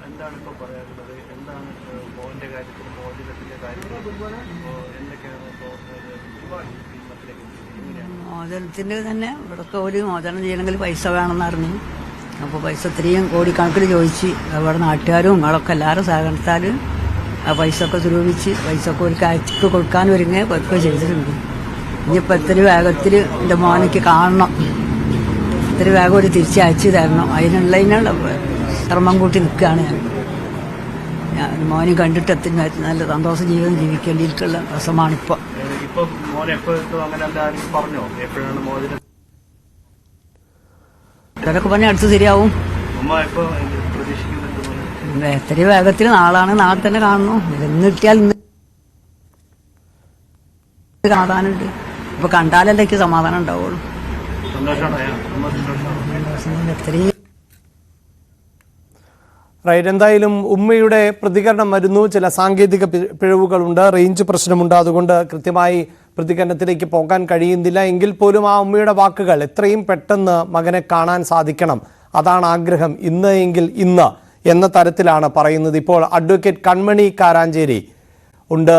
എന്താണ് ഇപ്പോൾ പറയാനുള്ളത്? എന്താണ് മോഹൻ്റെ കാര്യത്തിൽ, മോചനത്തിൻ്റെ കാര്യത്തിൽ എന്തൊക്കെയാണ് മോചനത്തിൻ്റെ തന്നെ ഇവിടൊക്കെ ഒരു മോചനം ചെയ്യണമെങ്കിൽ പൈസ വേണമെന്ന് അറിഞ്ഞു. അപ്പോൾ പൈസ ഇത്രയും കോടിക്കണക്കിന് ചോദിച്ച് അവിടെ നാട്ടുകാരും നിങ്ങളൊക്കെ എല്ലാവരും സഹകരണത്താൽ ആ പൈസ ഒക്കെ സ്വരൂപിച്ച് പൈസ ഒക്കെ ഒരു കാഴ്ചക്ക് കൊടുക്കാൻ ഒരുങ്ങുക ചെയ്തിട്ടുണ്ട്. ഇനിയിപ്പോൾ ഇത്തിരി വേഗത്തിൽ എൻ്റെ മോനയ്ക്ക് കാണണം, ഇത്തിരി വേഗം ഒരു തിരിച്ചയച്ചു തരണം. അതിനുള്ള ശ്രമം കൂട്ടി നിൽക്കുകയാണ് ഞാൻ. മോനെ കണ്ടിട്ട് എത്തിന് നല്ല സന്തോഷ ജീവിതം ജീവിക്കേണ്ടിയിട്ടുള്ള രസമാണിപ്പോൾ. ഇതൊക്കെ പറഞ്ഞ അടുത്ത് ശരിയാവും. എത്രയും വേഗത്തിൽ നാളെ തന്നെ കാണണം. ഇന്ന് കിട്ടിയാൽ ഇന്ന് സമാധാനമുണ്ട്. ഇപ്പൊ കണ്ടാലല്ലേ എനിക്ക് സമാധാനം ഉണ്ടാവുള്ളൂ. എത്രയും റൈറ്റ്. എന്തായാലും ഉമ്മയുടെ പ്രതികരണം വരുന്നു. ചില സാങ്കേതിക പിഴവുകളുണ്ട്, റേഞ്ച് പ്രശ്നമുണ്ട്, അതുകൊണ്ട് കൃത്യമായി പ്രതികരണത്തിലേക്ക് പോകാൻ കഴിയുന്നില്ല. എങ്കിൽ പോലും ആ ഉമ്മയുടെ വാക്കുകൾ എത്രയും പെട്ടെന്ന് മകനെ കാണാൻ സാധിക്കണം, അതാണ് ആഗ്രഹം, ഇന്ന് എങ്കിൽ ഇന്ന് എന്ന തരത്തിലാണ് പറയുന്നത്. ഇപ്പോൾ അഡ്വക്കേറ്റ് കൺമണി കാരാഞ്ചേരി ഉണ്ട്.